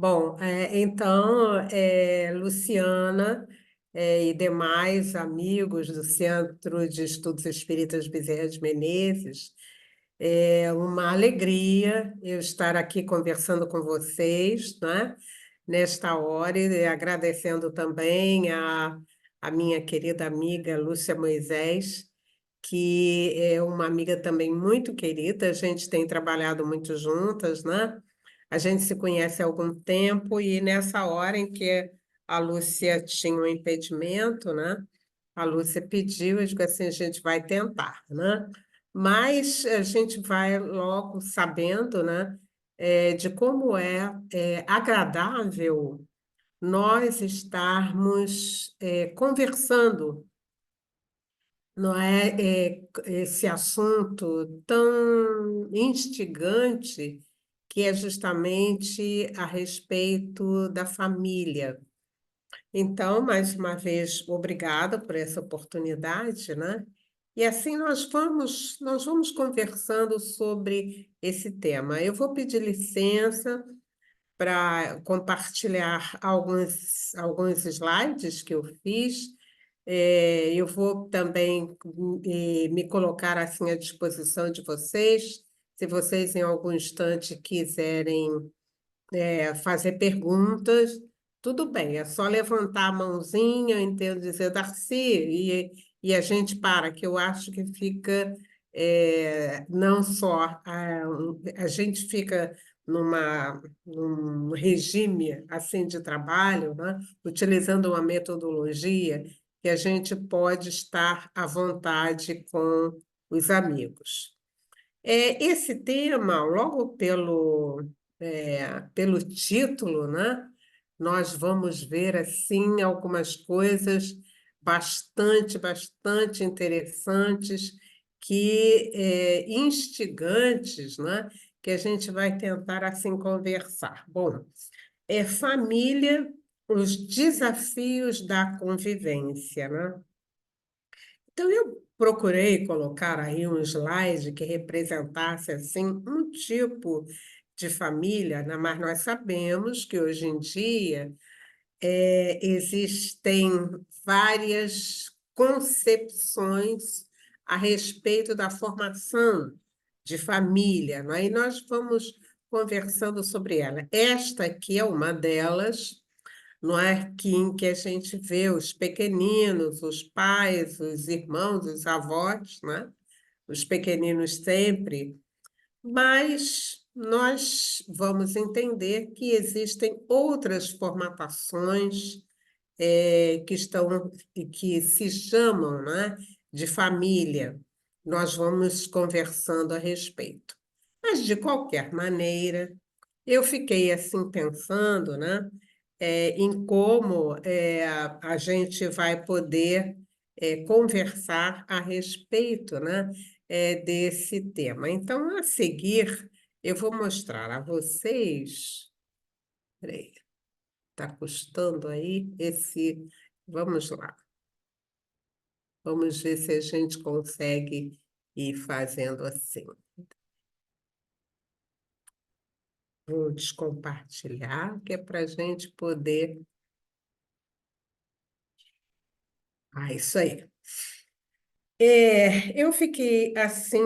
Bom, então, Luciana, e demais amigos do Centro de Estudos Espíritas Bezerra de Menezes, é uma alegria eu estar aqui conversando com vocês, né, nesta hora, e agradecendo também a minha querida amiga Lúcia Moisés, que é uma amiga também muito querida, a gente tem trabalhado muito juntas, né? A gente se conhece há algum tempo e nessa hora em que a Lúcia tinha um impedimento, né? A Lúcia pediu, eu digo assim, a gente vai tentar, né? Mas a gente vai logo sabendo, né? De como é agradável nós estarmos conversando, não esse assunto tão instigante que é justamente a respeito da família. Então, mais uma vez, obrigada por essa oportunidade, né? E assim nós vamos conversando sobre esse tema. Eu vou pedir licença para compartilhar alguns slides que eu fiz. Eu vou também me colocar assim à disposição de vocês, se vocês em algum instante quiserem fazer perguntas, tudo bem, é só levantar a mãozinha, eu entendo dizer, Darcy, e a gente para, que eu acho que fica, não só, a gente fica num regime assim de trabalho, né, utilizando uma metodologia que a gente pode estar à vontade com os amigos. Esse tema, logo pelo título, né, nós vamos ver assim algumas coisas bastante interessantes instigantes, né, que a gente vai tentar assim conversar. Bom, família, os desafios da convivência, né? Então, eu procurei colocar aí um slide que representasse assim um tipo de família, né? Mas nós sabemos que hoje em dia existem várias concepções a respeito da formação de família, né? E nós vamos conversando sobre ela. Esta aqui é uma delas, não é? Em que a gente vê os pequeninos, os pais, os irmãos, os avós, né? Os pequeninos sempre, mas nós vamos entender que existem outras formatações que estão e que se chamam, né, de família. Nós vamos conversando a respeito. Mas, de qualquer maneira, eu fiquei assim pensando, né, em como a gente vai poder conversar a respeito, né, desse tema. Então, a seguir, eu vou mostrar a vocês. Peraí, está custando aí esse. Vamos lá, vamos ver se a gente consegue ir fazendo assim. Vou descompartilhar, que é para a gente poder. Ah, isso aí. Eu fiquei assim,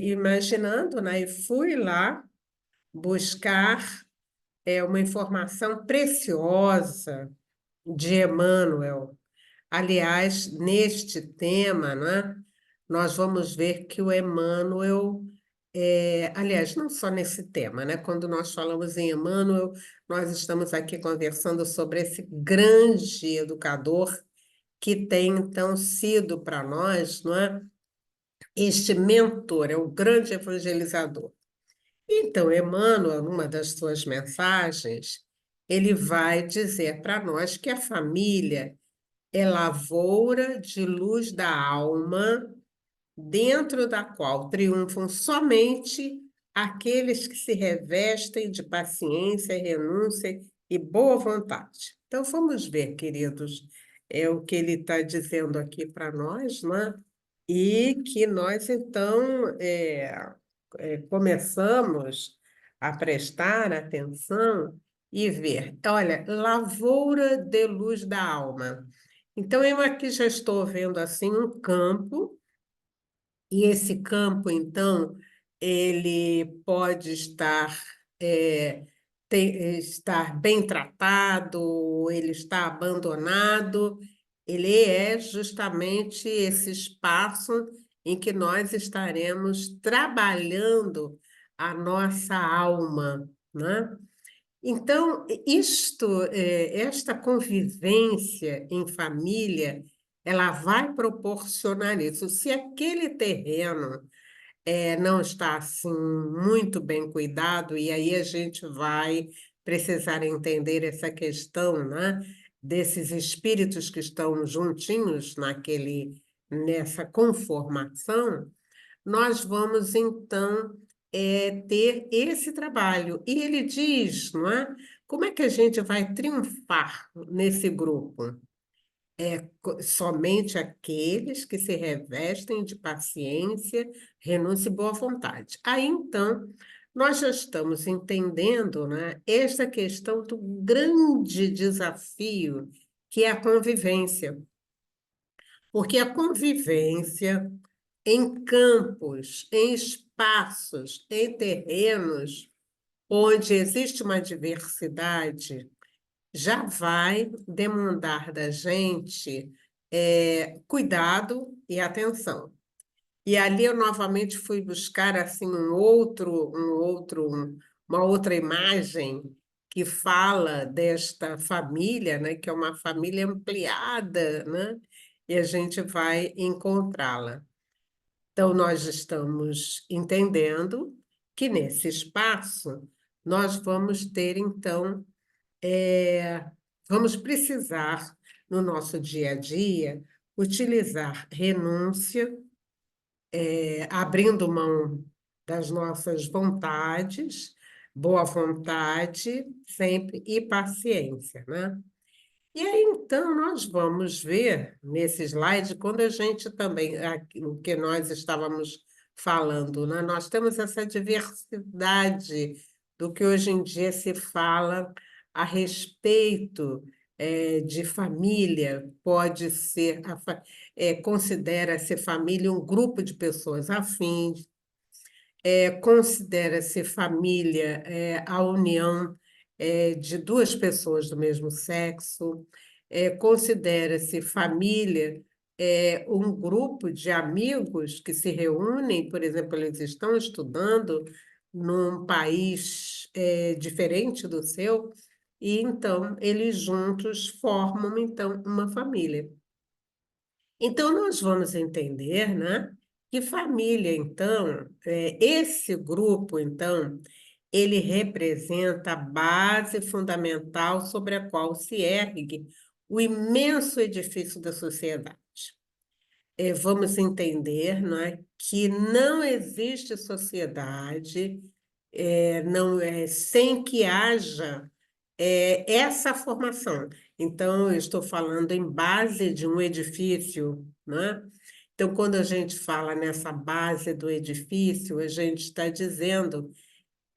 imaginando, né? E fui lá buscar uma informação preciosa de Emmanuel. Aliás, neste tema, né, nós vamos ver que o Emmanuel, aliás, não só nesse tema, né, quando nós falamos em Emmanuel, nós estamos aqui conversando sobre esse grande educador que tem, então, sido para nós, não é, este mentor, é o grande evangelizador. Então, Emmanuel, numa das suas mensagens, ele vai dizer para nós que a família é lavoura de luz da alma, dentro da qual triunfam somente aqueles que se revestem de paciência, renúncia e boa vontade. Então, vamos ver, queridos, é o que ele está dizendo aqui para nós, né? E que nós, então, começamos a prestar atenção e ver. Olha, lavoura de luz da alma. Então, eu aqui já estou vendo assim um campo, e esse campo, então, ele pode estar, estar bem tratado, ele está abandonado, ele é justamente esse espaço em que nós estaremos trabalhando a nossa alma, né? Então, esta convivência em família, ela vai proporcionar isso. Se aquele terreno não está assim muito bem cuidado, e aí a gente vai precisar entender essa questão, né, desses espíritos que estão juntinhos nessa conformação, nós vamos então ter esse trabalho. E ele diz, não é? Como é que a gente vai triunfar nesse grupo? Somente aqueles que se revestem de paciência, renúncia e boa vontade. Aí então, nós já estamos entendendo, né, esta questão do grande desafio que é a convivência. Porque a convivência em campos, em espaços, em terrenos onde existe uma diversidade, já vai demandar da gente cuidado e atenção. E ali eu novamente fui buscar assim uma outra imagem que fala desta família, né, que é uma família ampliada, né, e a gente vai encontrá-la. Então, nós estamos entendendo que nesse espaço nós vamos ter, então, vamos precisar, no nosso dia a dia, utilizar renúncia, abrindo mão das nossas vontades, boa vontade sempre e paciência, né? E aí, então, nós vamos ver nesse slide, quando a gente também, o que nós estávamos falando, né? Nós temos essa diversidade do que hoje em dia se fala a respeito de família, pode ser, considera-se família um grupo de pessoas afins, considera-se família a união de duas pessoas do mesmo sexo, considera-se família um grupo de amigos que se reúnem, por exemplo, eles estão estudando num país diferente do seu, e então eles juntos formam então uma família. Então, nós vamos entender, né, que família, então, esse grupo, então, ele representa a base fundamental sobre a qual se ergue o imenso edifício da sociedade. Vamos entender, não é, que não existe sociedade não sem que haja essa formação. Então, eu estou falando em base de um edifício, né? Então, quando a gente fala nessa base do edifício, a gente está dizendo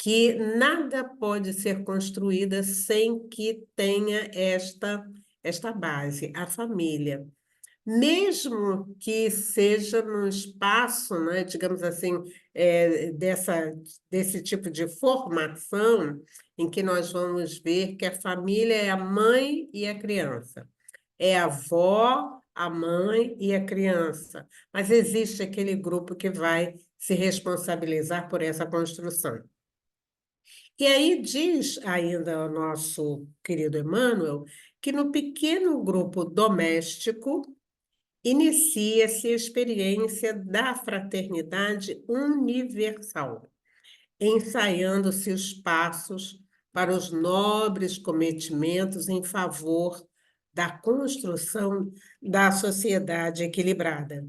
que nada pode ser construída sem que tenha esta base, a família. Mesmo que seja num espaço, né, digamos assim, desse tipo de formação, em que nós vamos ver que a família é a mãe e a criança, é a avó, a mãe e a criança, mas existe aquele grupo que vai se responsabilizar por essa construção. E aí diz ainda o nosso querido Emmanuel que no pequeno grupo doméstico inicia-se a experiência da fraternidade universal, ensaiando-se os passos para os nobres cometimentos em favor da construção da sociedade equilibrada.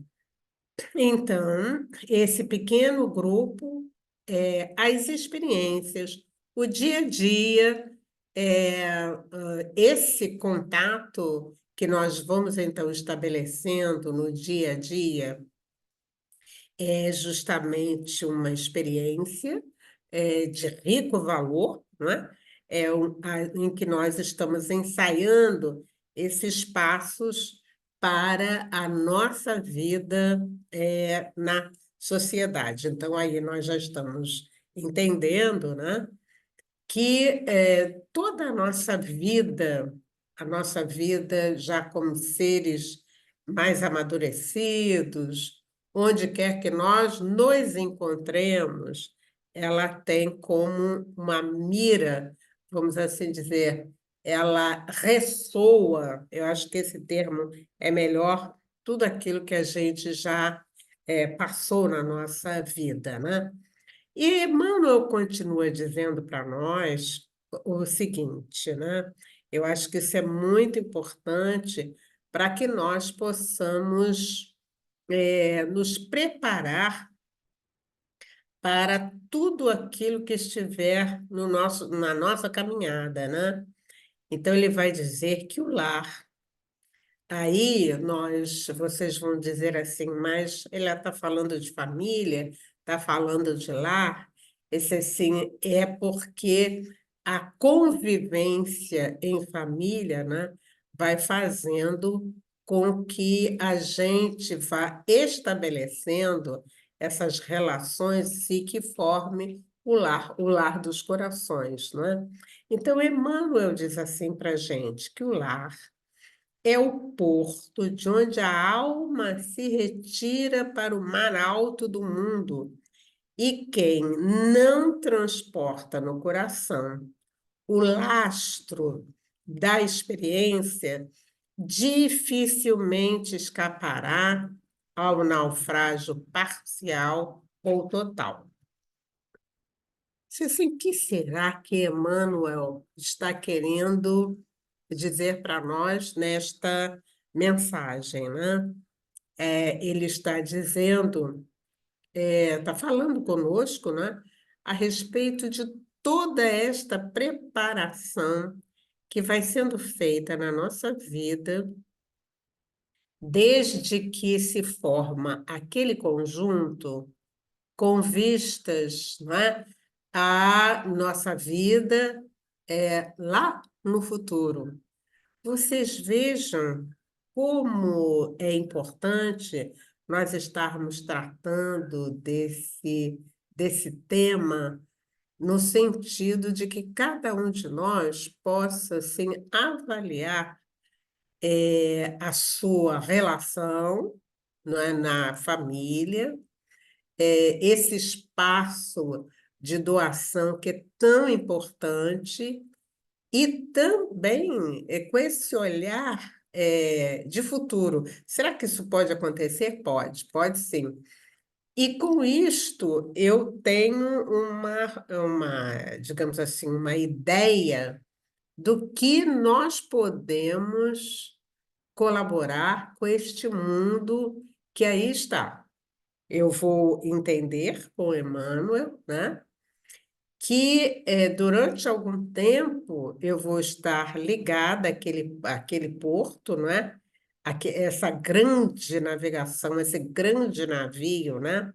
Então, esse pequeno grupo, as experiências, o dia a dia, esse contato que nós vamos então estabelecendo no dia a dia é justamente uma experiência de rico valor, não é? em que nós estamos ensaiando esses passos para a nossa vida na sociedade. Então, aí nós já estamos entendendo, né, que toda a nossa vida já como seres mais amadurecidos, onde quer que nós nos encontremos, ela tem como uma mira, vamos assim dizer, ela ressoa, eu acho que esse termo é melhor, tudo aquilo que a gente já passou na nossa vida, né? E Emmanuel continua dizendo para nós o seguinte, né? Eu acho que isso é muito importante para que nós possamos nos preparar para tudo aquilo que estiver no na nossa caminhada, né? Então, ele vai dizer que o lar. Aí vocês vão dizer assim, mas ele está falando de família, está falando de lar. Esse assim é porque a convivência em família, né, vai fazendo com que a gente vá estabelecendo essas relações e que forme o lar dos corações, né? Então, Emmanuel diz assim para a gente que o lar é o porto de onde a alma se retira para o mar alto do mundo. E quem não transporta no coração o lastro da experiência, dificilmente escapará ao naufrágio parcial ou total. Assim, o que será que Emmanuel está querendo dizer para nós nesta mensagem, né? Ele está dizendo, está falando conosco, né, a respeito de toda esta preparação que vai sendo feita na nossa vida, desde que se forma aquele conjunto com vistas, né, à nossa vida lá no futuro. Vocês vejam como é importante nós estarmos tratando desse tema, no sentido de que cada um de nós possa assim, avaliar a sua relação, não é, na família, esse espaço de doação que é tão importante e também com esse olhar de futuro. Será que isso pode acontecer? Pode sim. E com isto eu tenho digamos assim, uma ideia do que nós podemos colaborar com este mundo que aí está. Eu vou entender com Emmanuel, né, que durante algum tempo eu vou estar ligada àquele porto, não é? Essa grande navegação, esse grande navio, né?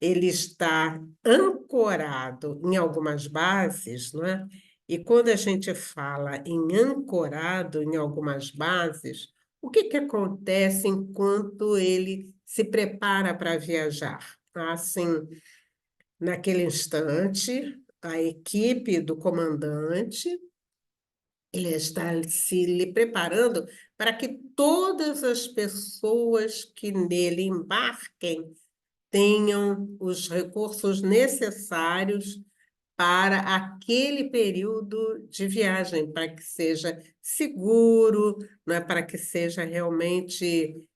Ele está ancorado em algumas bases, não é? E quando a gente fala em ancorado em algumas bases, o que que acontece enquanto ele se prepara para viajar? Assim, naquele instante, a equipe do comandante ele está se lhe preparando para que todas as pessoas que nele embarquem tenham os recursos necessários para aquele período de viagem, para que seja seguro, não é? Para que seja realmente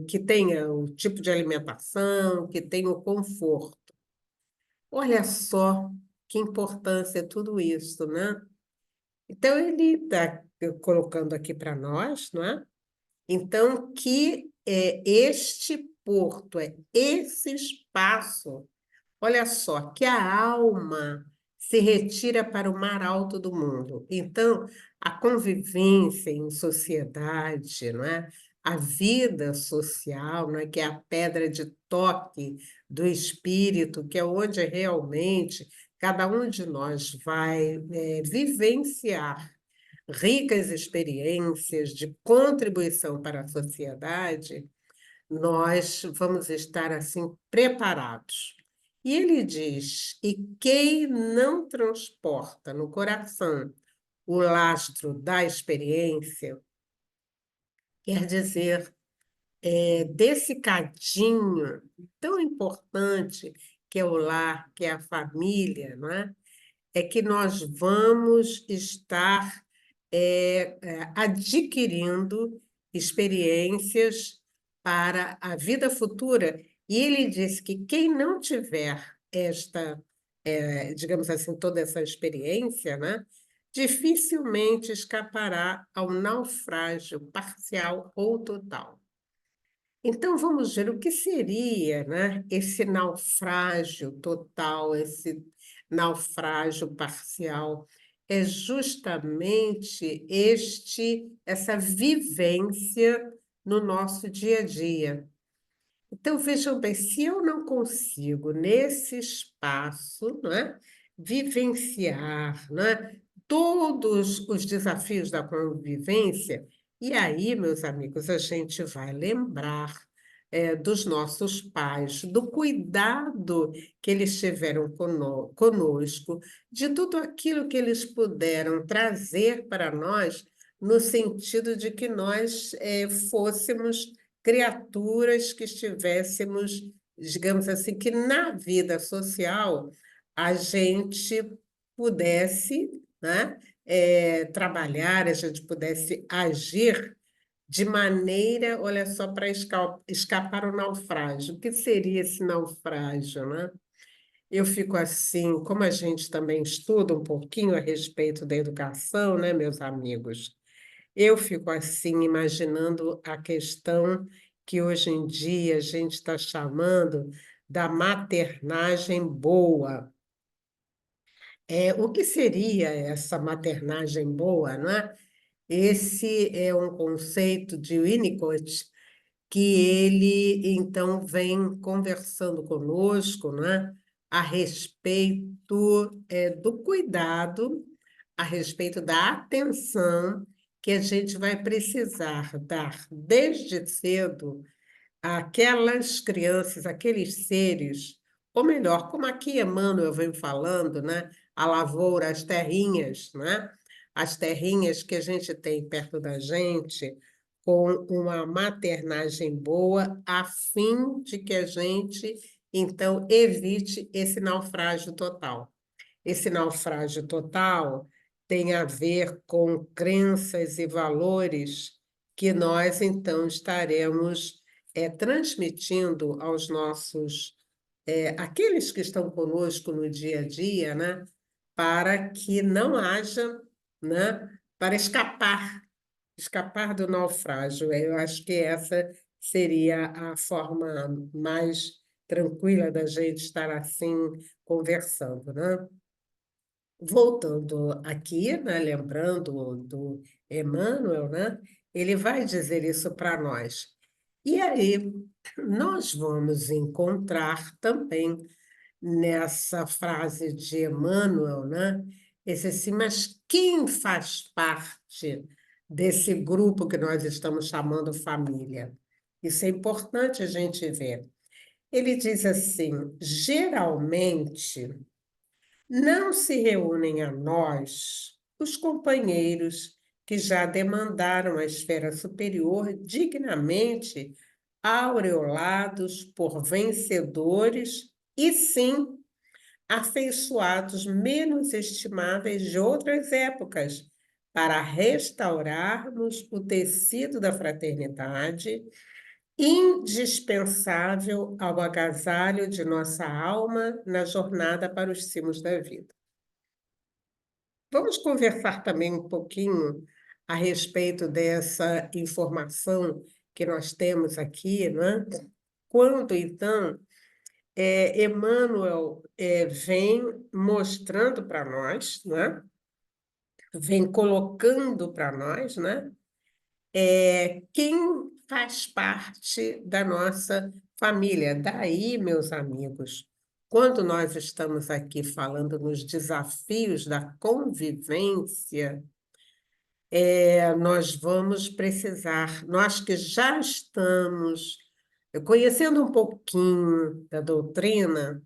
que tenha o tipo de alimentação, que tenha o conforto. Olha só que importância é tudo isso, né? Então, ele está colocando aqui para nós, não é? Então, que este porto, esse espaço, olha só, que a alma se retira para o mar alto do mundo. Então, a convivência em sociedade, não é? A vida social, não é? Que é a pedra de toque do espírito, que é onde realmente cada um de nós vai vivenciar ricas experiências de contribuição para a sociedade, nós vamos estar assim preparados. E ele diz: e quem não transporta no coração o lastro da experiência, quer dizer, desse cadinho tão importante que é o lar, que é a família, não é? É que nós vamos estar adquirindo experiências para a vida futura. E ele disse que quem não tiver esta, digamos assim, toda essa experiência, né, dificilmente escapará ao naufrágio parcial ou total. Então, vamos ver o que seria, né, esse naufrágio total, esse naufrágio parcial. É justamente essa vivência no nosso dia a dia. Então, vejam bem, se eu não consigo, nesse espaço, não é, vivenciar, não é, todos os desafios da convivência, e aí, meus amigos, a gente vai lembrar dos nossos pais, do cuidado que eles tiveram conosco, de tudo aquilo que eles puderam trazer para nós, no sentido de que nós fôssemos criaturas que estivéssemos, digamos assim, que na vida social a gente pudesse, né, trabalhar, a gente pudesse agir de maneira, olha só, para escapar o naufrágio. O que seria esse naufrágio, né? Eu fico assim, como a gente também estuda um pouquinho a respeito da educação, né, meus amigos? Eu fico assim, imaginando a questão que hoje em dia a gente está chamando da maternagem boa. O que seria essa maternagem boa, não é? Esse é um conceito de Winnicott que ele então vem conversando conosco, né, a respeito do cuidado, a respeito da atenção que a gente vai precisar dar desde cedo aquelas crianças, aqueles seres, ou melhor, como aqui Emmanuel vem falando, né? A lavoura, as terrinhas, né? As terrinhas que a gente tem perto da gente, com uma maternagem boa, a fim de que a gente, então, evite esse naufrágio total. Esse naufrágio total tem a ver com crenças e valores que nós, então, estaremos transmitindo aos nossos, aqueles que estão conosco no dia a dia, né, para que não haja, né, para escapar do naufrágio. Eu acho que essa seria a forma mais tranquila da gente estar assim conversando, né? Voltando aqui, né, lembrando do Emmanuel, né, ele vai dizer isso para nós. E aí, nós vamos encontrar também nessa frase de Emmanuel, né, esse assim, mas quem faz parte desse grupo que nós estamos chamando família? Isso é importante a gente ver. Ele diz assim: geralmente não se reúnem a nós os companheiros que já demandaram a esfera superior dignamente aureolados por vencedores e sim afeiçoados menos estimáveis de outras épocas, para restaurarmos o tecido da fraternidade, indispensável ao agasalho de nossa alma na jornada para os cimos da vida. Vamos conversar também um pouquinho a respeito dessa informação que nós temos aqui, né? Quando, então, Emmanuel vem mostrando para nós, né? Vem colocando para nós, né? Quem faz parte da nossa família. Daí, meus amigos, quando nós estamos aqui falando nos desafios da convivência, nós vamos precisar, nós que já estamos conhecendo um pouquinho da doutrina,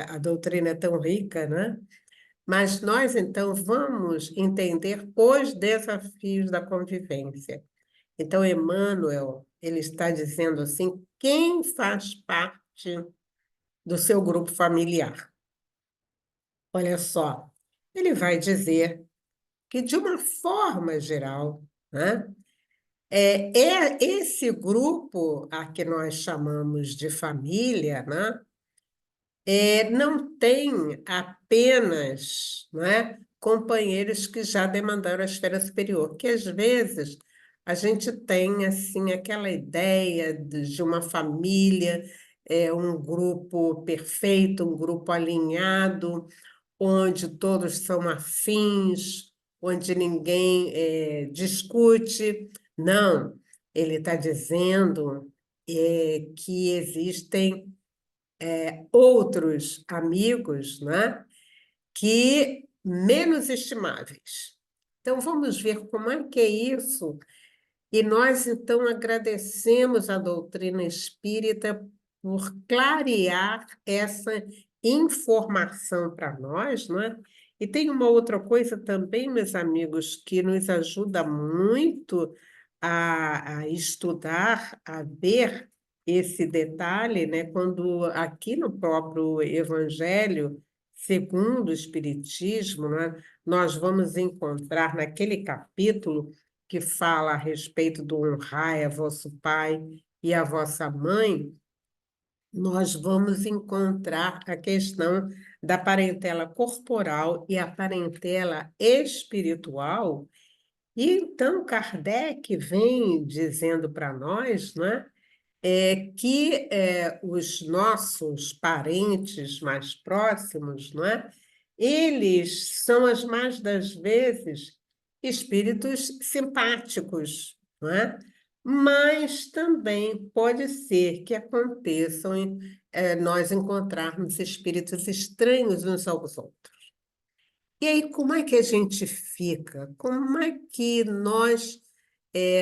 a doutrina é tão rica, né? Mas nós, então, vamos entender os desafios da convivência. Então, Emmanuel, ele está dizendo assim, quem faz parte do seu grupo familiar? Olha só, ele vai dizer que, de uma forma geral, né, é esse grupo a que nós chamamos de família, né, não tem apenas, não é, companheiros que já demandaram a esfera superior, que às vezes a gente tem assim aquela ideia de uma família, um grupo perfeito, um grupo alinhado, onde todos são afins, onde ninguém discute. Não, ele está dizendo que existem outros amigos, né, que menos estimáveis. Então, vamos ver como é que é isso. E nós, então, agradecemos a doutrina espírita por clarear essa informação para nós, não é? E tem uma outra coisa também, meus amigos, que nos ajuda muito a estudar, a ver esse detalhe, né? Quando aqui no próprio Evangelho, segundo o Espiritismo, né, nós vamos encontrar naquele capítulo que fala a respeito do honrai a vosso pai e a vossa mãe, nós vamos encontrar a questão da parentela corporal e a parentela espiritual. E então Kardec vem dizendo para nós, né, que os nossos parentes mais próximos, não é? Eles são, as mais das vezes, espíritos simpáticos, não é? Mas também pode ser que aconteçam nós encontrarmos espíritos estranhos uns aos outros. E aí, como é que a gente fica? Como é que nós,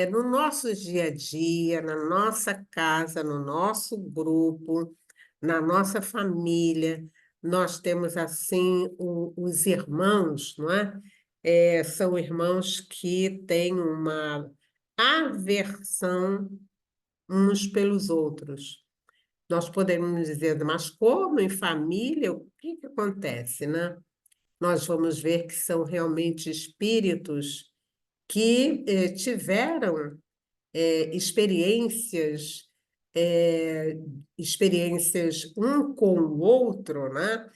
no nosso dia a dia, na nossa casa, no nosso grupo, na nossa família, nós temos, assim, os irmãos, não é? São irmãos que têm uma aversão uns pelos outros. Nós podemos dizer, mas como em família, o que que acontece, né? Nós vamos ver que são realmente espíritos que tiveram experiências, eh, experiências um com o outro, né?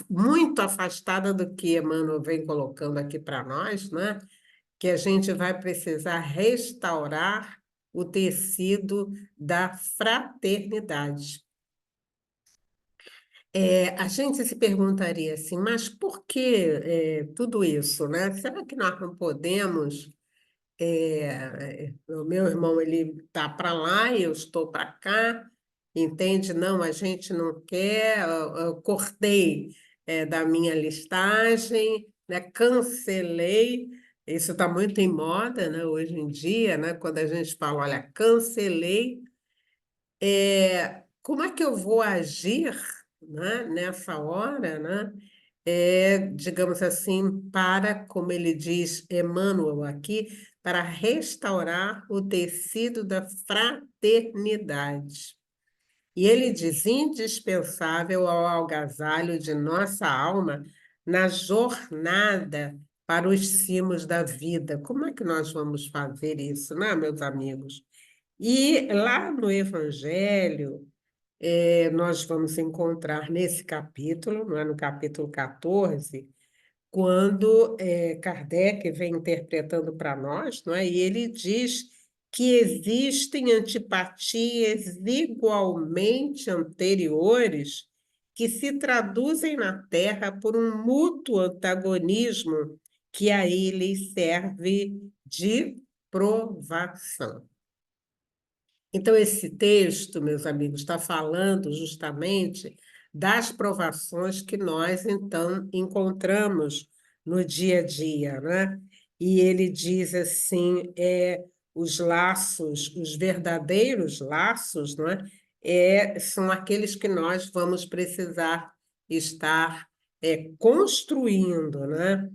Muito afastada do que Emmanuel vem colocando aqui para nós, né? Que a gente vai precisar restaurar o tecido da fraternidade. A gente se perguntaria assim, mas por que tudo isso, né? Será que nós não podemos? O meu irmão ele está para lá e eu estou para cá, entende? Não, a gente não quer. Eu cortei da minha listagem, né? Cancelei. Isso está muito em moda, né? Hoje em dia, né? Quando a gente fala, olha, cancelei. Como é que eu vou agir, né, nessa hora, né? Digamos assim, para, como ele diz, Emmanuel aqui, para restaurar o tecido da fraternidade. E ele diz indispensável ao agasalho de nossa alma na jornada para os cimos da vida. Como é que nós vamos fazer isso, né, meus amigos? E lá no Evangelho, nós vamos encontrar nesse capítulo, não é, no capítulo 14, quando Kardec vem interpretando para nós, não é, e ele diz que existem antipatias igualmente anteriores que se traduzem na Terra por um mútuo antagonismo que a ele serve de provação. Então, esse texto, meus amigos, está falando justamente das provações que nós, então, encontramos no dia a dia, né? E ele diz assim, os laços, os verdadeiros laços, né? São aqueles que nós vamos precisar estar construindo, né?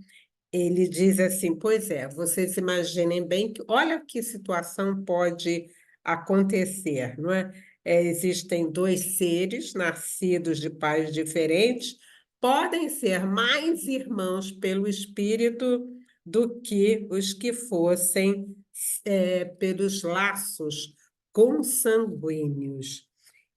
Ele diz assim: pois é, vocês imaginem bem que, olha que situação pode acontecer, não é? Existem dois seres nascidos de pais diferentes, podem ser mais irmãos pelo espírito do que os que fossem pelos laços consanguíneos.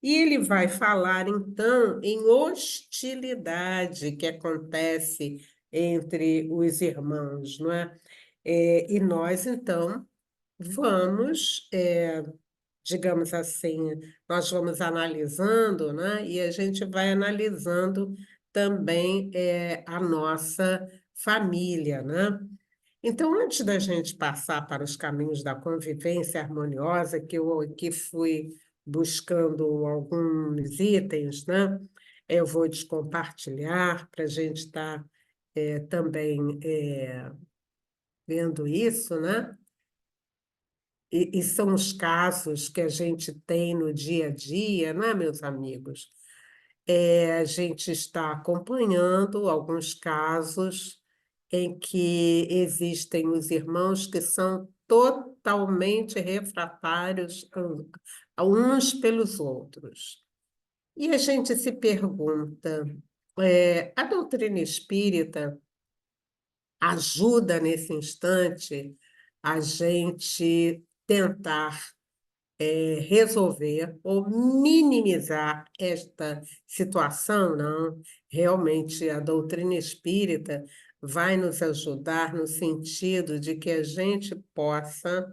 E ele vai falar, então, em hostilidade que acontece entre os irmãos, não é? E nós, então, vamos, digamos assim, nós vamos analisando, né? E a gente vai analisando também a nossa família, né? Então, antes da gente passar para os caminhos da convivência harmoniosa, que eu aqui fui buscando alguns itens, né? Eu vou descompartilhar para a gente estar também vendo isso, né? E são os casos que a gente tem no dia a dia, não é, meus amigos? A gente está acompanhando alguns casos em que existem os irmãos que são totalmente refratários uns pelos outros. E a gente se pergunta, a doutrina espírita ajuda nesse instante a gente tentar resolver ou minimizar esta situação? Não. Realmente, a doutrina espírita vai nos ajudar no sentido de que a gente possa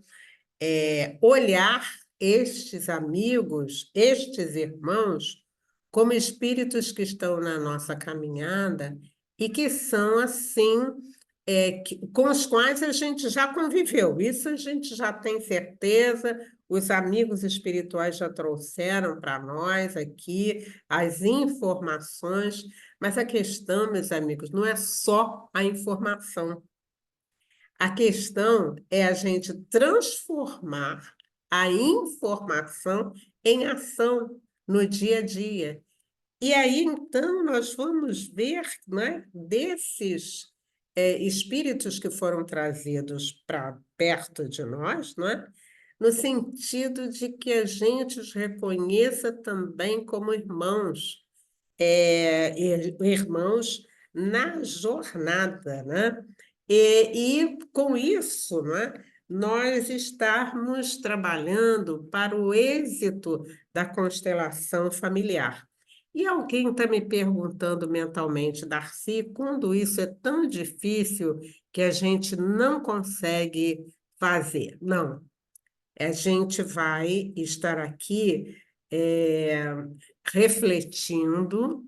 olhar estes amigos, estes irmãos, como espíritos que estão na nossa caminhada e que são assim, com os quais a gente já conviveu. Isso a gente já tem certeza. Os amigos espirituais já trouxeram para nós aqui as informações, mas a questão, meus amigos, não é só a informação. A questão é a gente transformar a informação em ação no dia a dia. E aí, então, nós vamos ver, né, desses espíritos que foram trazidos para perto de nós, né, no sentido de que a gente os reconheça também como irmãos, irmãos na jornada, né? E com isso, né, nós estarmos trabalhando para o êxito da constelação familiar. E alguém está me perguntando mentalmente, Darcy, quando isso é tão difícil que a gente não consegue fazer? Não, a gente vai estar aqui é, refletindo,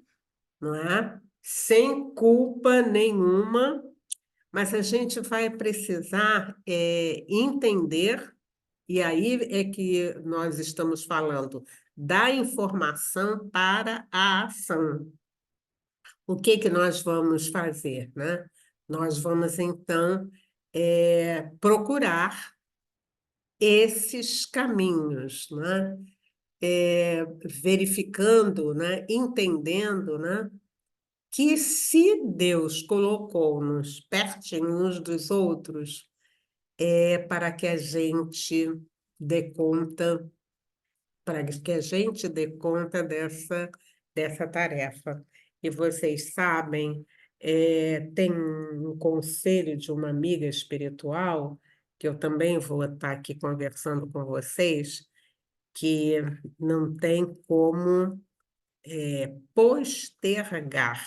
não é? Sem culpa nenhuma, mas a gente vai precisar entender, e aí é que nós estamos falando da informação para a ação. O que que nós vamos fazer, né? Nós vamos, então, procurar esses caminhos, né? Verificando, né? Entendendo, né? Que se Deus colocou-nos pertinho uns dos outros, é para que a gente dê conta, para que a gente dê conta dessa tarefa. E vocês sabem, tem um conselho de uma amiga espiritual, que eu também vou estar aqui conversando com vocês, que não tem como postergar.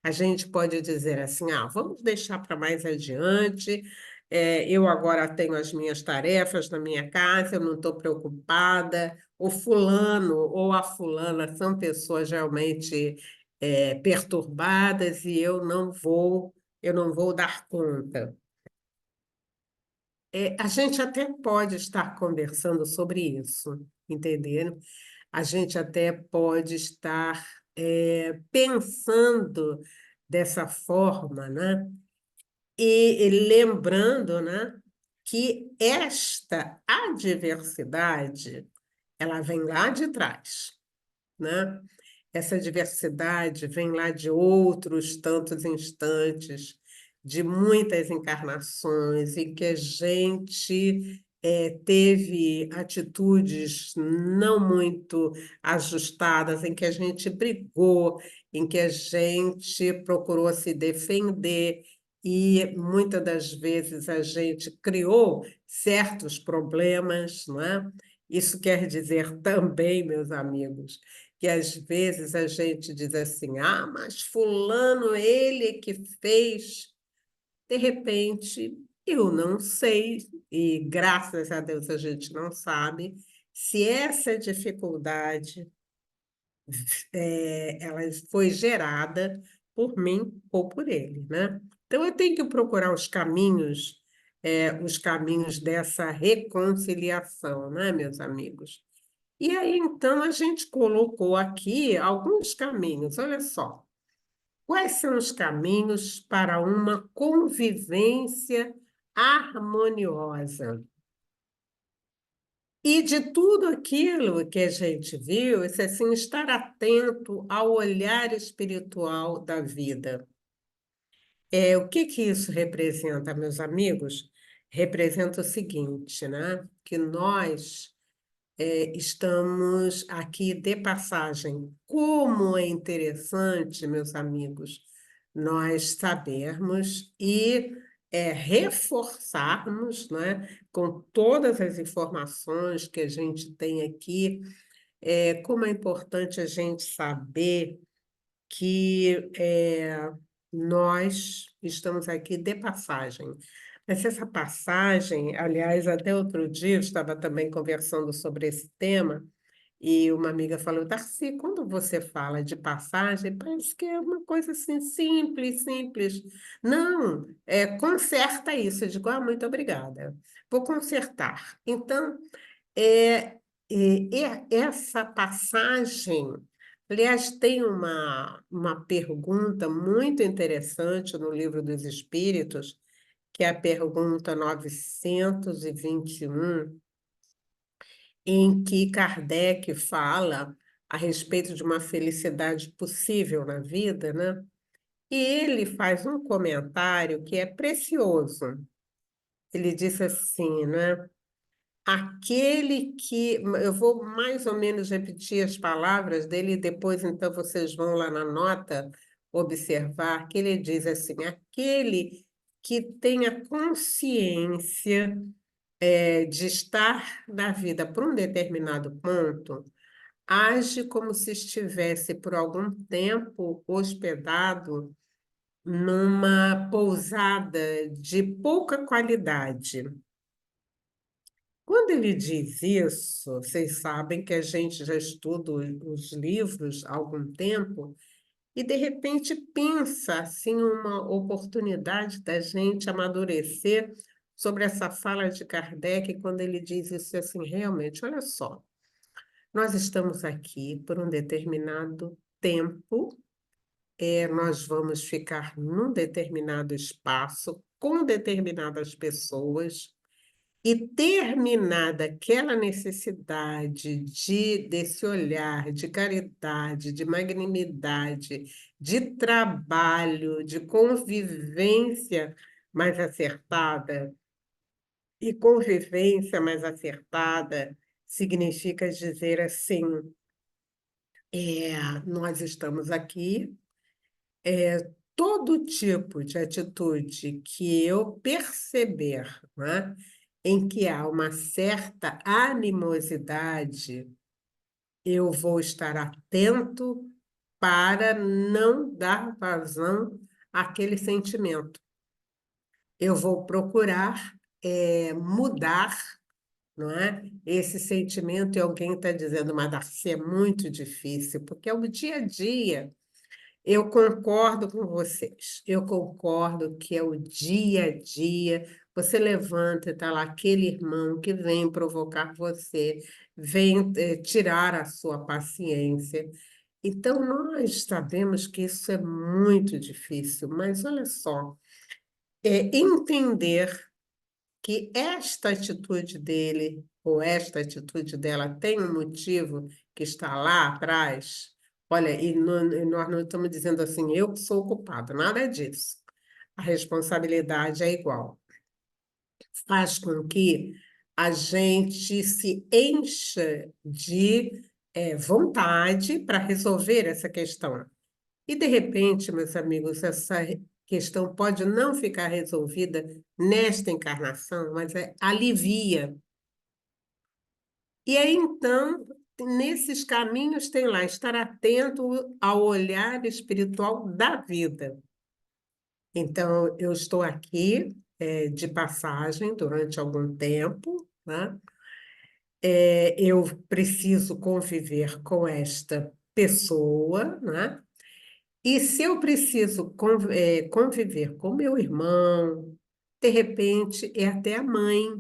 A gente pode dizer assim, vamos deixar para mais adiante. Eu agora tenho as minhas tarefas na minha casa, eu não estou preocupada. O fulano ou a fulana são pessoas realmente perturbadas e eu não vou dar conta. A gente até pode estar conversando sobre isso, entenderam? A gente até pode estar pensando dessa forma, né? E lembrando, né, que esta adversidade, ela vem lá de trás, né? Essa diversidade vem lá de outros tantos instantes, de muitas encarnações, em que a gente teve atitudes não muito ajustadas, em que a gente brigou, em que a gente procurou se defender, e muitas das vezes a gente criou certos problemas, não é? Isso quer dizer também, meus amigos, que às vezes a gente diz assim, ah, mas fulano, ele que fez. De repente, eu não sei, e graças a Deus a gente não sabe, se essa dificuldade ela foi gerada por mim ou por ele, né? Então eu tenho que procurar os caminhos dessa reconciliação, né, meus amigos? E aí, então, a gente colocou aqui alguns caminhos. Olha só, quais são os caminhos para uma convivência harmoniosa? E de tudo aquilo que a gente viu, esse assim, estar atento ao olhar espiritual da vida. O que que isso representa, meus amigos? Representa o seguinte, né? Que nós estamos aqui de passagem. Como é interessante, meus amigos, nós sabermos e reforçarmos, né, com todas as informações que a gente tem aqui, como é importante a gente saber que nós estamos aqui de passagem. Mas essa passagem, aliás, até outro dia eu estava também conversando sobre esse tema, e uma amiga falou, Darcy, quando você fala de passagem, parece que é uma coisa assim simples, simples. Não, conserta isso. Eu digo, ah, muito obrigada. Vou consertar. Então, é, essa passagem, aliás, tem uma pergunta muito interessante no Livro dos Espíritos, que é a pergunta 921, em que Kardec fala a respeito de uma felicidade possível na vida, né? E ele faz um comentário que é precioso. Ele diz assim, né? Aquele que. Eu vou mais ou menos repetir as palavras dele, e depois, então, vocês vão lá na nota observar que ele diz assim: aquele que tenha consciência de estar na vida por um determinado ponto, age como se estivesse por algum tempo hospedado numa pousada de pouca qualidade. Quando ele diz isso, vocês sabem que a gente já estuda os livros há algum tempo e, de repente, pensa assim uma oportunidade da gente amadurecer sobre essa fala de Kardec, quando ele diz isso assim, realmente, olha só, nós estamos aqui por um determinado tempo, nós vamos ficar num determinado espaço, com determinadas pessoas, e terminada aquela necessidade desse olhar de caridade, de magnanimidade, de trabalho, de convivência mais acertada, e convivência mais acertada significa dizer assim, nós estamos aqui, todo tipo de atitude que eu perceber, né, em que há uma certa animosidade, eu vou estar atento para não dar vazão àquele sentimento. Eu vou procurar mudar, não é? Esse sentimento, e alguém está dizendo, mas Darcy, é muito difícil, porque é o dia a dia. Eu concordo com vocês. Eu concordo que é o dia a dia, você levanta e está lá aquele irmão que vem provocar você, vem tirar a sua paciência. Então, nós sabemos que isso é muito difícil, mas olha só, entender que esta atitude dele ou esta atitude dela tem um motivo que está lá atrás. Olha, e nós não estamos dizendo assim, eu que sou o culpado, nada disso. A responsabilidade é igual. Faz com que a gente se encha de vontade para resolver essa questão. E, de repente, meus amigos, essa questão pode não ficar resolvida nesta encarnação, mas alivia. E aí, então, nesses caminhos tem lá, estar atento ao olhar espiritual da vida. Então, eu estou aqui, de passagem durante algum tempo, né? Eu preciso conviver com esta pessoa, né? E se eu preciso conviver com meu irmão, de repente é até a mãe,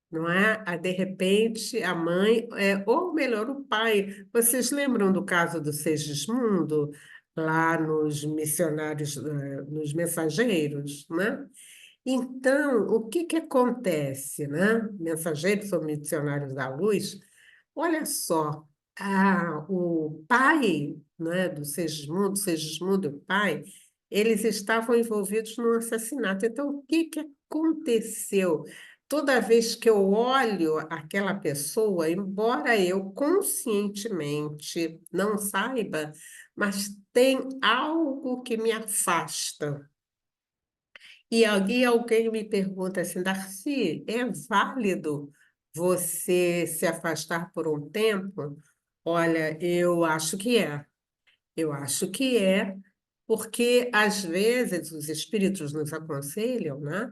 não é? De repente a mãe, ou melhor, o pai. Vocês lembram do caso do Segismundo, lá nos missionários, nos mensageiros, né? Então, o que que acontece, né? Mensageiros ou missionários da luz, olha só, o pai, né, do Segismundo e o pai, eles estavam envolvidos num assassinato. Então, o que que aconteceu? Toda vez que eu olho aquela pessoa, embora eu conscientemente não saiba, mas tem algo que me afasta. E alguém me pergunta assim, Darcy, é válido você se afastar por um tempo? Olha, eu acho que é. Eu acho que é, porque às vezes os espíritos nos aconselham, né?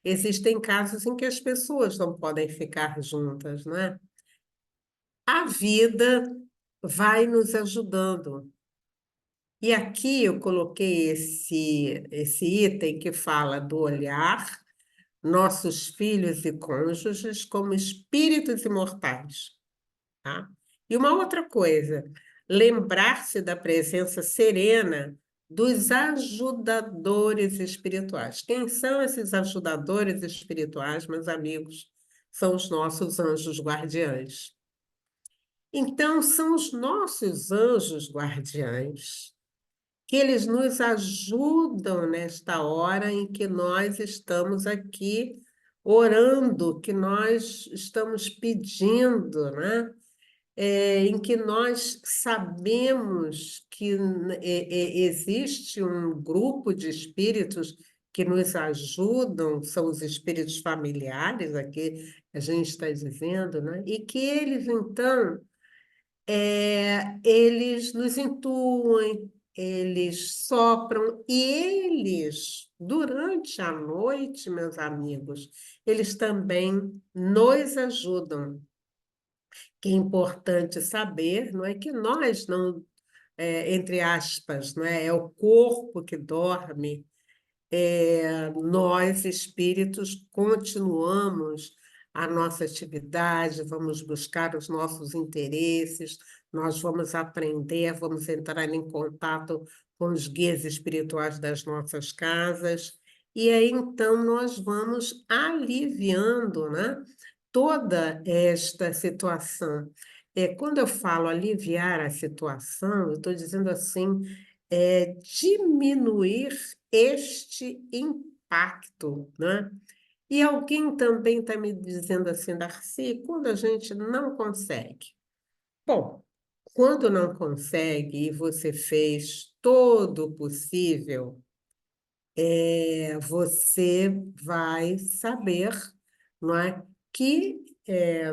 Existem casos em que as pessoas não podem ficar juntas, né? A vida vai nos ajudando. E aqui eu coloquei esse item que fala do olhar nossos filhos e cônjuges como espíritos imortais, tá? E uma outra coisa, lembrar-se da presença serena dos ajudadores espirituais. Quem são esses ajudadores espirituais, meus amigos? São os nossos anjos guardiães. Então, são os nossos anjos guardiães que eles nos ajudam nesta hora em que nós estamos aqui orando, que nós estamos pedindo, né? Em que nós sabemos que existe um grupo de espíritos que nos ajudam, são os espíritos familiares, aqui a gente está dizendo, né? E que eles, então, eles nos intuem, eles sopram e eles, durante a noite, meus amigos, eles também nos ajudam. Que é importante saber, não é que nós não, entre aspas, não é o corpo que dorme, nós, espíritos, continuamos a nossa atividade, vamos buscar os nossos interesses, nós vamos aprender, vamos entrar em contato com os guias espirituais das nossas casas, e aí então nós vamos aliviando, né, toda esta situação. Quando eu falo aliviar a situação, eu estou dizendo assim, diminuir este impacto, né? E alguém também está me dizendo assim, Darcy, quando a gente não consegue. Bom, quando não consegue e você fez todo o possível, você vai saber, não é, que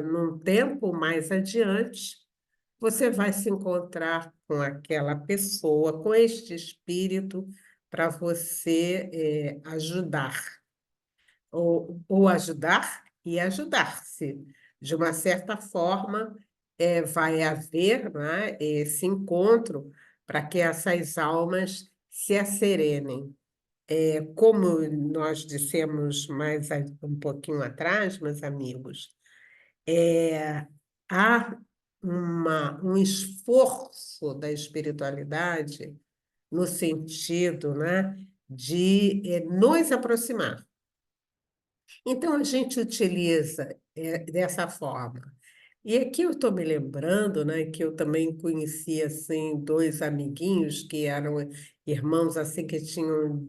num tempo mais adiante você vai se encontrar com aquela pessoa, com este espírito, para você ajudar, ou ajudar e ajudar-se. De uma certa forma, vai haver, né, esse encontro para que essas almas se asserenem. como nós dissemos um pouquinho atrás, meus amigos, há um esforço da espiritualidade no sentido, né, de nos aproximar. Então, a gente utiliza dessa forma. E aqui eu estou me lembrando, né, que eu também conheci assim, dois amiguinhos que eram irmãos assim, que tinham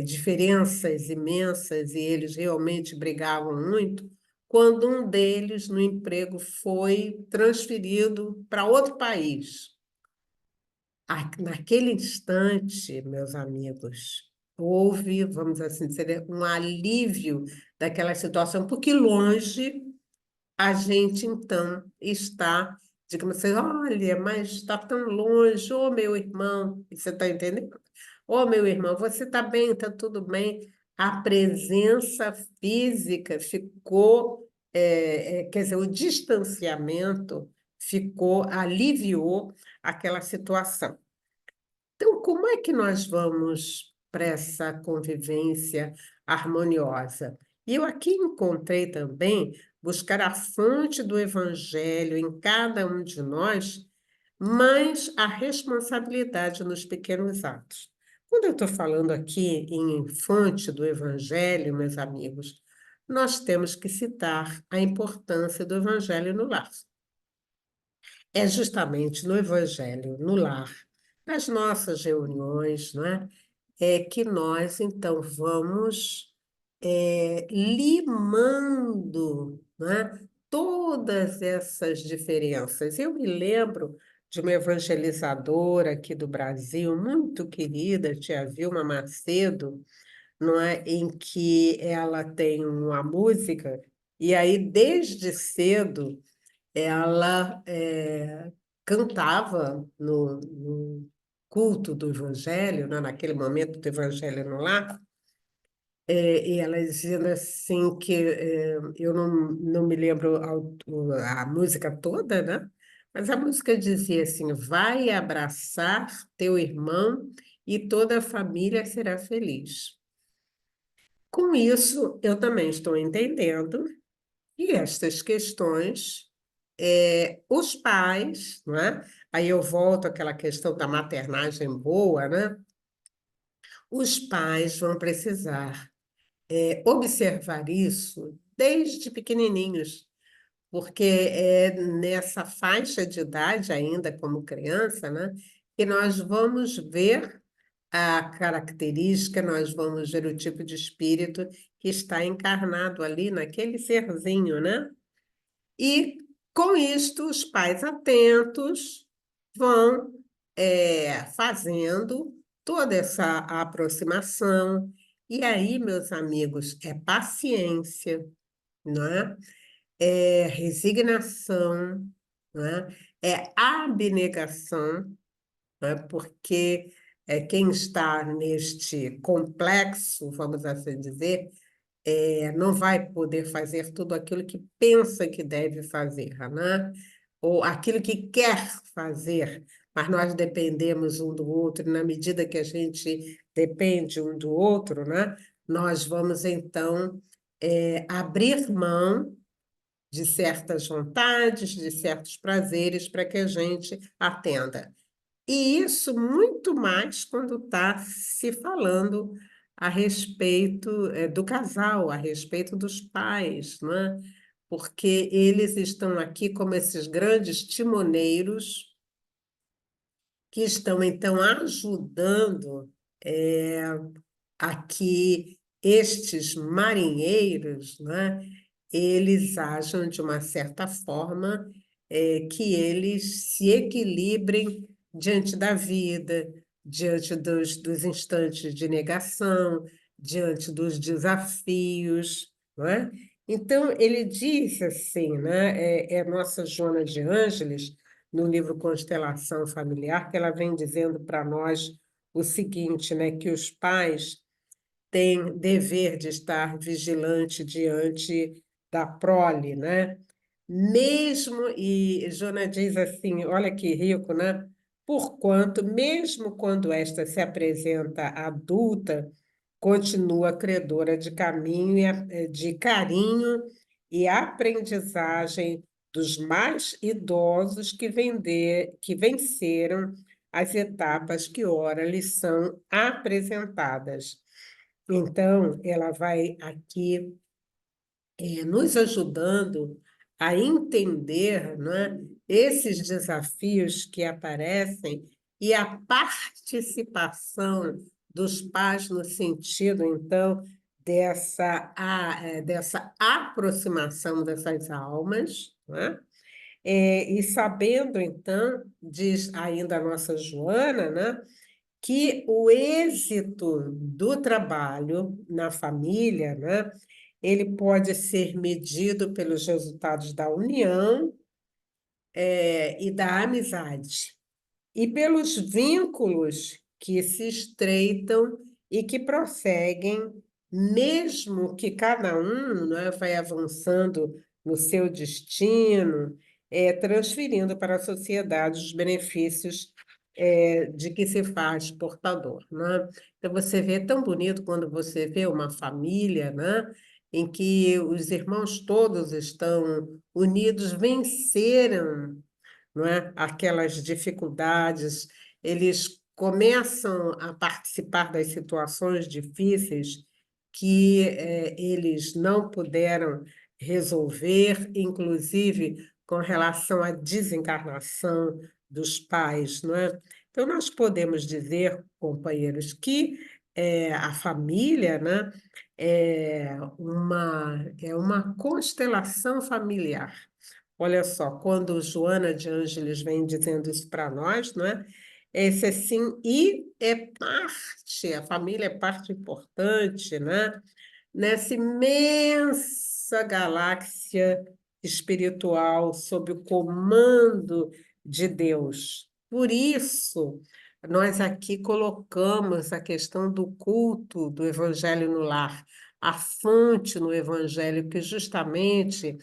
diferenças imensas e eles realmente brigavam muito, quando um deles, no emprego, foi transferido para outro país. Naquele instante, meus amigos, houve, vamos assim dizer, um alívio daquela situação, porque longe a gente então está, digamos assim, olha, mas está tão longe, ô meu irmão, você está entendendo? Ô meu irmão, você está bem, está tudo bem. A presença física ficou, quer dizer, o distanciamento ficou, aliviou aquela situação. Então, como é que nós vamos para essa convivência harmoniosa? E eu aqui encontrei também buscar a fonte do evangelho em cada um de nós, mas a responsabilidade nos pequenos atos. Quando eu estou falando aqui em fonte do evangelho, meus amigos, nós temos que citar a importância do evangelho no lar. É justamente no evangelho, no lar, nas nossas reuniões, não é? Que nós, então, vamos limando, né, todas essas diferenças. Eu me lembro de uma evangelizadora aqui do Brasil, muito querida, tia Vilma Macedo, não é, em que ela tem uma música, e aí, desde cedo, ela cantava no culto do Evangelho, né, naquele momento do Evangelho no lar, e ela dizendo assim que eu não me lembro a música toda, né? Mas a música dizia assim: vai abraçar teu irmão e toda a família será feliz. Com isso, eu também estou entendendo e estas questões, os pais, não é? Aí eu volto àquela questão da maternagem boa, né? Os pais vão precisar observar isso desde pequenininhos, porque é nessa faixa de idade, ainda como criança, né, que nós vamos ver a característica, nós vamos ver o tipo de espírito que está encarnado ali naquele serzinho, né? E com isto, os pais atentos vão fazendo toda essa aproximação. E aí, meus amigos, é paciência, não é? É resignação, não é? É abnegação, não é? Porque quem está neste complexo, vamos assim dizer, não vai poder fazer tudo aquilo que pensa que deve fazer, né? Ou aquilo que quer fazer, mas nós dependemos um do outro, e na medida que a gente depende um do outro, né? Nós vamos então abrir mão de certas vontades, de certos prazeres para que a gente atenda. E isso muito mais quando está se falando a respeito do casal, a respeito dos pais, né? Porque eles estão aqui como esses grandes timoneiros que estão, então, ajudando a que estes marinheiros, né, eles ajam de uma certa forma que eles se equilibrem diante da vida, diante dos instantes de negação, diante dos desafios, não é? Então, ele diz assim, né, nossa Joana de Ângeles, no livro Constelação Familiar, que ela vem dizendo para nós o seguinte, né, que os pais têm dever de estar vigilante diante da prole, né? Mesmo, e Joana diz assim, olha que rico, né? porquanto, mesmo quando esta se apresenta adulta, continua credora de caminho de carinho e aprendizagem dos mais idosos que venceram as etapas que ora lhes são apresentadas. Então, ela vai aqui nos ajudando a entender, né, esses desafios que aparecem e a participação dos pais no sentido, então, dessa aproximação dessas almas, né? E sabendo, então, diz ainda a nossa Joana, né, que o êxito do trabalho na família, né, ele pode ser medido pelos resultados da união, e da amizade, e pelos vínculos que se estreitam e que prosseguem, mesmo que cada um, né, vai avançando no seu destino, transferindo para a sociedade os benefícios de que se faz portador, né? Então, você vê tão bonito quando você vê uma família, né, em que os irmãos todos estão unidos, venceram, não é? Aquelas dificuldades, eles começam a participar das situações difíceis que eles não puderam resolver, inclusive com relação à desencarnação dos pais, não é? Então, nós podemos dizer, companheiros, que a família, né, é uma constelação familiar. Olha só, quando Joana de Ângeles vem dizendo isso para nós, não é? Esse assim, e é parte, a família é parte importante, né? Nessa imensa galáxia espiritual sob o comando de Deus. Por isso, nós aqui colocamos a questão do culto do Evangelho no lar, a fonte no Evangelho, que justamente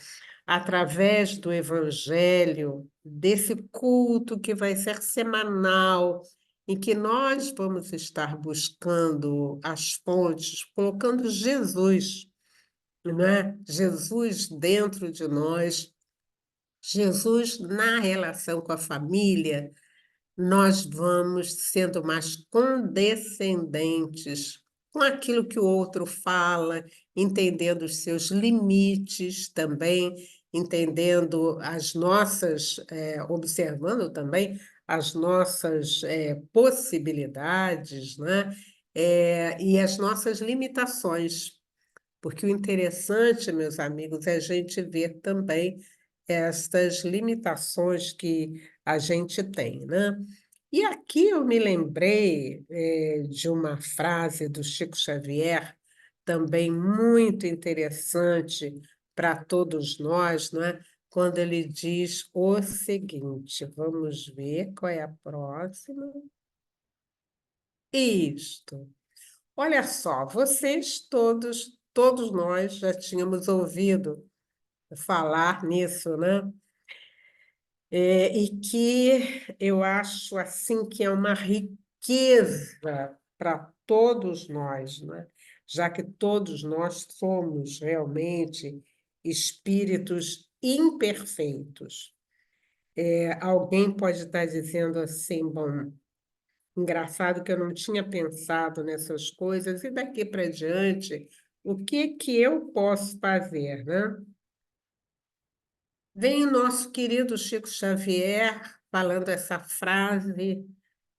através do Evangelho, desse culto que vai ser semanal, em que nós vamos estar buscando as fontes, colocando Jesus, né? Jesus dentro de nós, Jesus na relação com a família, nós vamos sendo mais condescendentes com aquilo que o outro fala, entendendo os seus limites também, entendendo as nossas, observando também as nossas possibilidades, né? E as nossas limitações. Porque o interessante, meus amigos, é a gente ver também estas limitações que a gente tem, né? E aqui eu me lembrei, de uma frase do Chico Xavier, também muito interessante para todos nós, não é? Quando ele diz o seguinte, vamos ver qual é a próxima. Isto. Olha só, vocês todos nós já tínhamos ouvido falar nisso, né? E que eu acho assim que é uma riqueza para todos nós, né? Já que todos nós somos realmente espíritos imperfeitos. Alguém pode estar dizendo assim, bom, engraçado que eu não tinha pensado nessas coisas, e daqui para diante, o que que eu posso fazer, né? Vem o nosso querido Chico Xavier falando essa frase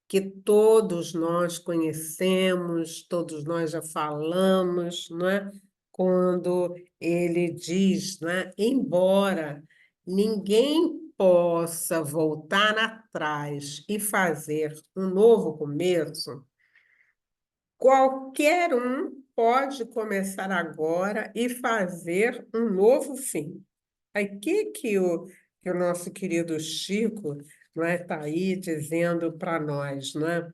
que todos nós conhecemos, todos nós já falamos, não é? Quando ele diz, né? Embora ninguém possa voltar atrás e fazer um novo começo, qualquer um pode começar agora e fazer um novo fim. Aí que o nosso querido Chico, não é, está aí dizendo para nós, não é?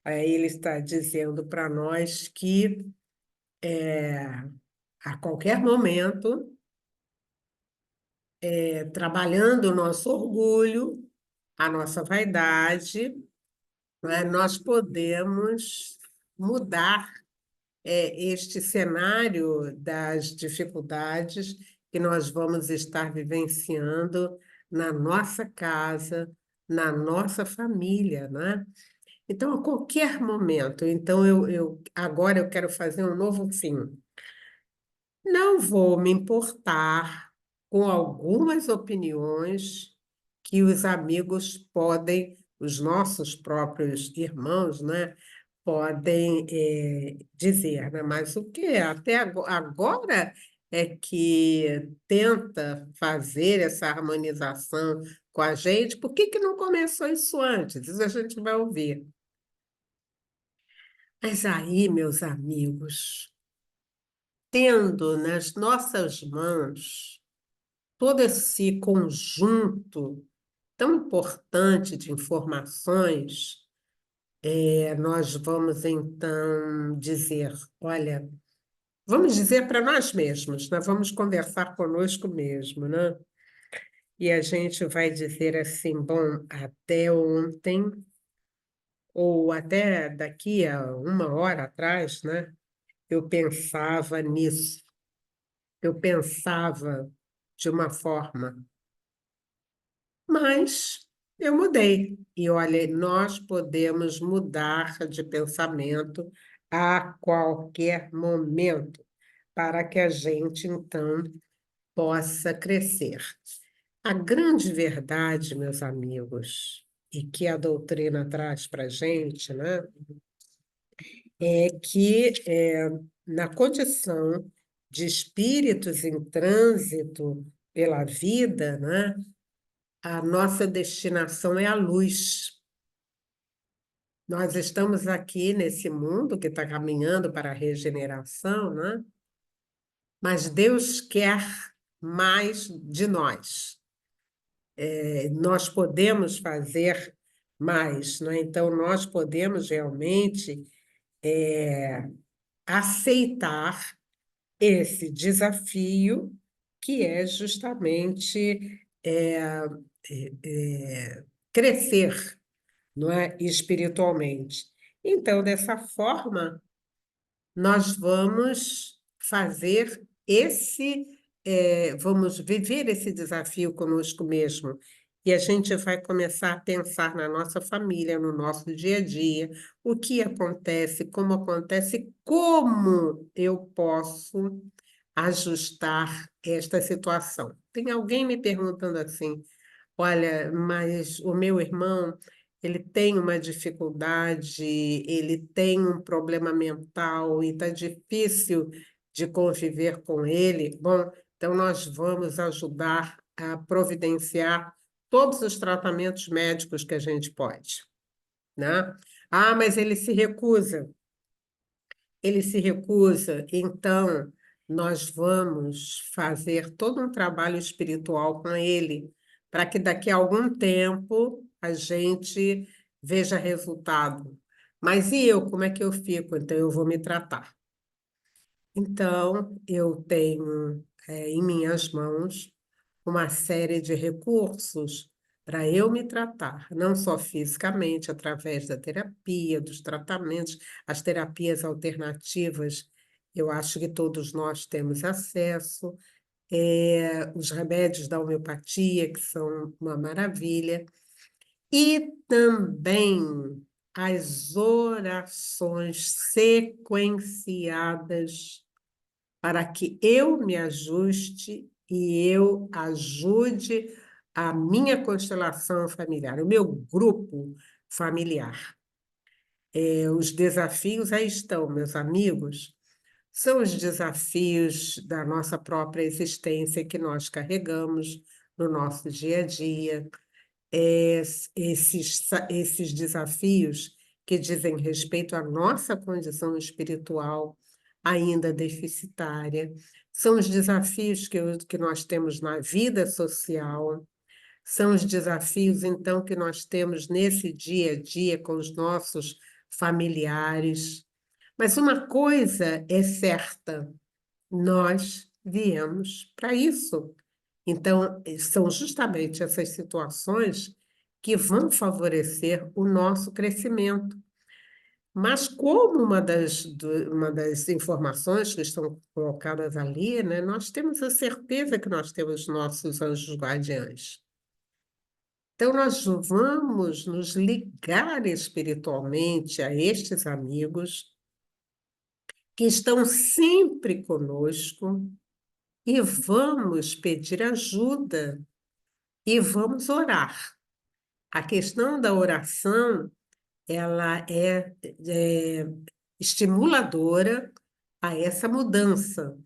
Aí ele está dizendo para nós que a qualquer momento, trabalhando o nosso orgulho, a nossa vaidade, né, nós podemos mudar este cenário das dificuldades que nós vamos estar vivenciando na nossa casa, na nossa família, né? Então, a qualquer momento, então agora eu quero fazer um novo fim. Não vou me importar com algumas opiniões que os amigos podem, os nossos próprios irmãos, né, podem dizer, né? Mas o que até agora é que tenta fazer essa harmonização com a gente, por que que não começou isso antes? Isso a gente vai ouvir. Mas aí, meus amigos, tendo nas nossas mãos todo esse conjunto tão importante de informações, nós vamos então dizer: olha, vamos dizer para nós mesmos, nós vamos conversar conosco mesmo, né? E a gente vai dizer assim: bom, até ontem, ou até daqui a uma hora atrás, né? Eu pensava nisso, eu pensava de uma forma. Mas eu mudei. E olha, nós podemos mudar de pensamento a qualquer momento, para que a gente, então, possa crescer. A grande verdade, meus amigos, e que a doutrina traz para a gente, né, é que na condição de espíritos em trânsito pela vida, né, a nossa destinação é a luz. Nós estamos aqui nesse mundo que está caminhando para a regeneração, né? Mas Deus quer mais de nós. Nós podemos fazer mais, né? Então, nós podemos realmente aceitar esse desafio, que é justamente crescer, não é? Espiritualmente. Então, dessa forma, nós vamos fazer vamos viver esse desafio conosco mesmo. E a gente vai começar a pensar na nossa família, no nosso dia a dia, o que acontece, como eu posso ajustar esta situação. Tem alguém me perguntando assim: olha, mas o meu irmão, ele tem uma dificuldade, ele tem um problema mental e está difícil de conviver com ele. Bom, então nós vamos ajudar a providenciar todos os tratamentos médicos que a gente pode, né? Ah, mas ele se recusa. Ele se recusa, então nós vamos fazer todo um trabalho espiritual com ele, para que daqui a algum tempo a gente veja resultado. Mas e eu, como é que eu fico? Então eu vou me tratar. Então, eu tenho em minhas mãos uma série de recursos para eu me tratar, não só fisicamente, através da terapia, dos tratamentos, as terapias alternativas, eu acho que todos nós temos acesso, os remédios da homeopatia, que são uma maravilha, e também as orações sequenciadas para que eu me ajuste e eu ajude a minha constelação familiar, o meu grupo familiar. Os desafios aí estão, meus amigos, são os desafios da nossa própria existência que nós carregamos no nosso dia a dia, esses desafios que dizem respeito à nossa condição espiritual ainda deficitária, são os desafios que nós temos na vida social, são os desafios, então, que nós temos nesse dia a dia com os nossos familiares. Mas uma coisa é certa, nós viemos para isso. Então, são justamente essas situações que vão favorecer o nosso crescimento. Mas como uma das informações que estão colocadas ali, né, nós temos a certeza que nós temos nossos anjos guardiães. Então, nós vamos nos ligar espiritualmente a estes amigos que estão sempre conosco e vamos pedir ajuda e vamos orar. A questão da oração, ela é estimuladora a essa mudança.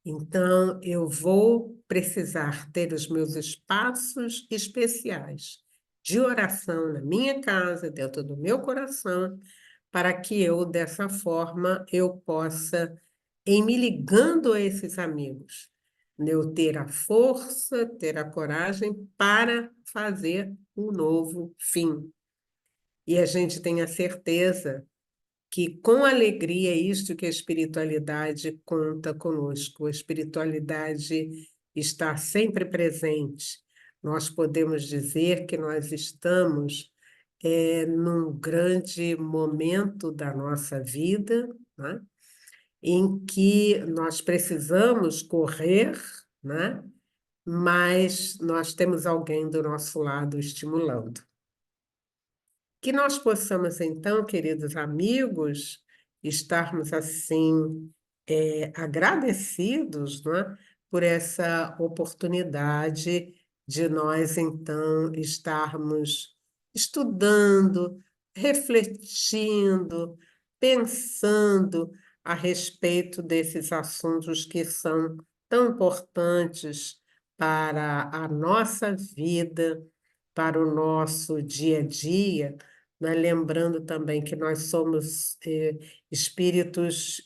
Então, eu vou precisar ter os meus espaços especiais de oração na minha casa, dentro do meu coração, para que eu, dessa forma, eu possa, em me ligando a esses amigos, eu ter a força, ter a coragem para fazer um novo fim. E a gente tem a certeza que com alegria é isto que a espiritualidade conta conosco. A espiritualidade está sempre presente. Nós podemos dizer que nós estamos num grande momento da nossa vida, né, em que nós precisamos correr, né, mas nós temos alguém do nosso lado estimulando. Que nós possamos, então, queridos amigos, estarmos assim, agradecidos, não é, por essa oportunidade de nós, então, estarmos estudando, refletindo, pensando a respeito desses assuntos que são tão importantes para a nossa vida, para o nosso dia a dia, né? Lembrando também que nós somos espíritos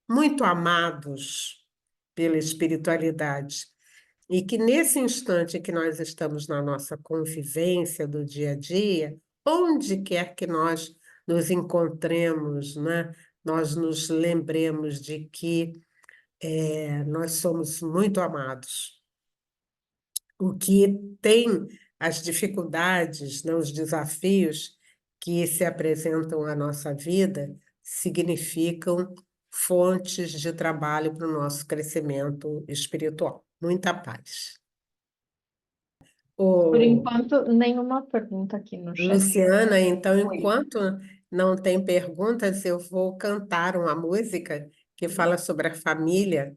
muito amados pela espiritualidade. E que nesse instante que nós estamos na nossa convivência do dia a dia, onde quer que nós nos encontremos, né? Nós nos lembremos de que nós somos muito amados. O que tem as dificuldades, né, os desafios que se apresentam à nossa vida, significam fontes de trabalho para o nosso crescimento espiritual. Muita paz. Por Ô, enquanto, nenhuma pergunta aqui no chat. Luciana, então, Oi. enquanto não tem perguntas, eu vou cantar uma música que fala sobre a família,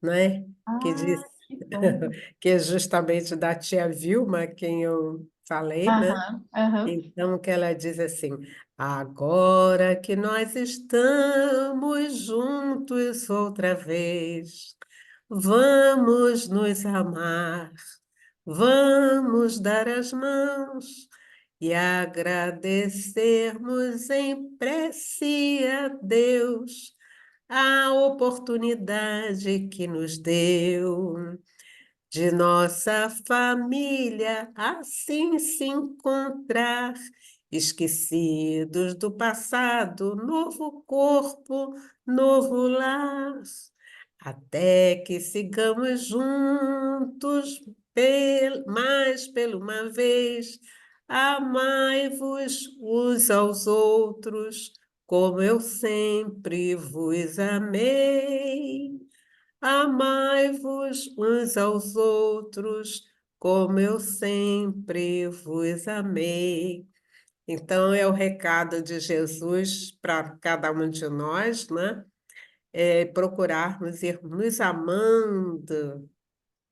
né? Que diz Ah, que bom. que é justamente da tia Vilma, quem eu falei, né? Aham, aham. Então, que ela diz assim: agora que nós estamos juntos outra vez, vamos nos amar, vamos dar as mãos e agradecermos em prece a Deus a oportunidade que nos deu de nossa família assim se encontrar, esquecidos do passado, novo corpo, novo lar, até que sigamos juntos mais pela uma vez, amai-vos uns aos outros, como eu sempre vos amei. Amai-vos uns aos outros, como eu sempre vos amei. Então, é o recado de Jesus para cada um de nós, né? Procurarmos ir nos amando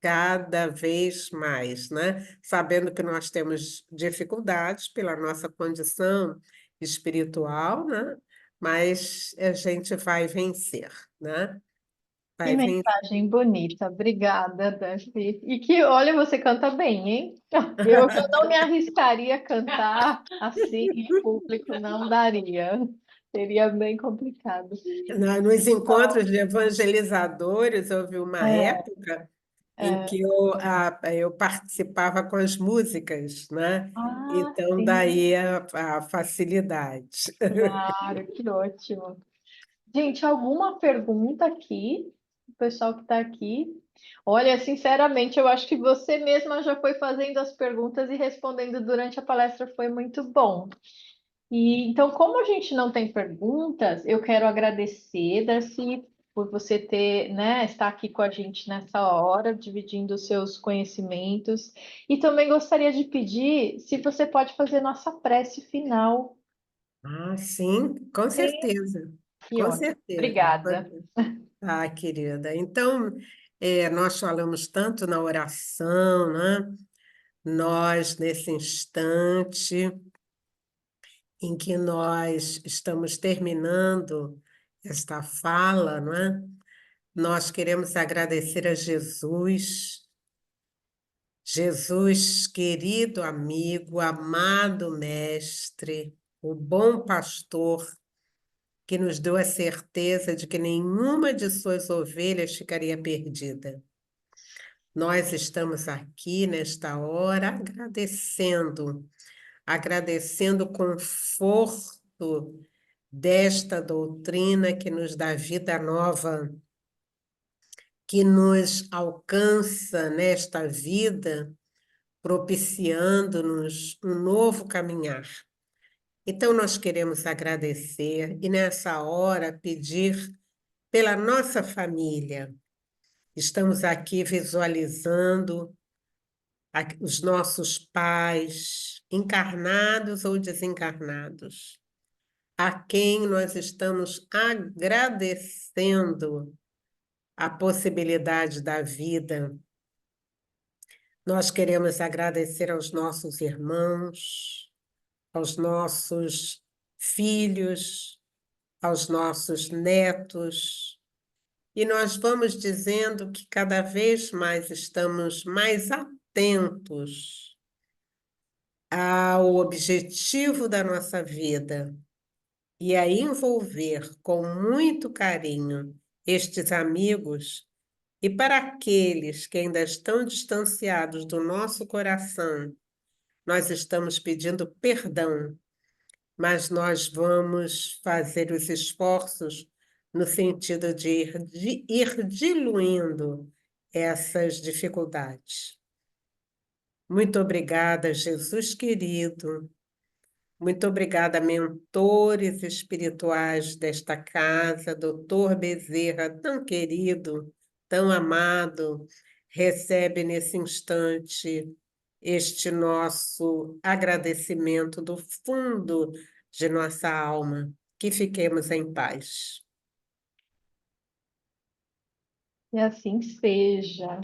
cada vez mais, né? Sabendo que nós temos dificuldades pela nossa condição espiritual, né? Mas a gente vai vencer, né? Que Vai vencer. mensagem bonita. Obrigada, Davi. E que, olha, você canta bem, hein? Eu não me arriscaria a cantar assim em público, não daria. Seria bem complicado. Nos encontros de evangelizadores, houve uma É, época em é. que eu participava com as músicas, né? Ah, Então, sim, daí a facilidade. claro, que ótimo. Gente, alguma pergunta aqui? o pessoal que está aqui. Olha, sinceramente, eu acho que você mesma já foi fazendo as perguntas e respondendo durante a palestra, foi muito bom. E então, como a gente não tem perguntas, eu quero agradecer, Darcy, por você ter, né, estar aqui com a gente nessa hora, dividindo os seus conhecimentos. E também gostaria de pedir se você pode fazer nossa prece final. Ah, sim, com Sim. certeza, Que com ótimo. certeza. Obrigada. Ah, querida. Então, nós falamos tanto na oração, né? Nós, nesse instante em que nós estamos terminando esta fala, não é? Nós queremos agradecer a Jesus, Jesus, querido amigo, amado mestre, o bom pastor, que nos deu a certeza de que nenhuma de suas ovelhas ficaria perdida. Nós estamos aqui nesta hora agradecendo o conforto desta doutrina que nos dá vida nova, que nos alcança nesta vida, propiciando-nos um novo caminhar. Então, nós queremos agradecer e, nessa hora, pedir pela nossa família. Estamos aqui visualizando os nossos pais, encarnados ou desencarnados, a quem nós estamos agradecendo a possibilidade da vida. Nós queremos agradecer aos nossos irmãos, aos nossos filhos, aos nossos netos, e nós vamos dizendo que cada vez mais estamos mais atentos ao objetivo da nossa vida e a envolver com muito carinho estes amigos. E para aqueles que ainda estão distanciados do nosso coração, nós estamos pedindo perdão, mas nós vamos fazer os esforços no sentido de ir diluindo essas dificuldades. Muito obrigada, Jesus querido. Muito obrigada, mentores espirituais desta casa, doutor Bezerra, tão querido, tão amado. Recebe nesse instante este nosso agradecimento do fundo de nossa alma. Que fiquemos em paz. E assim seja.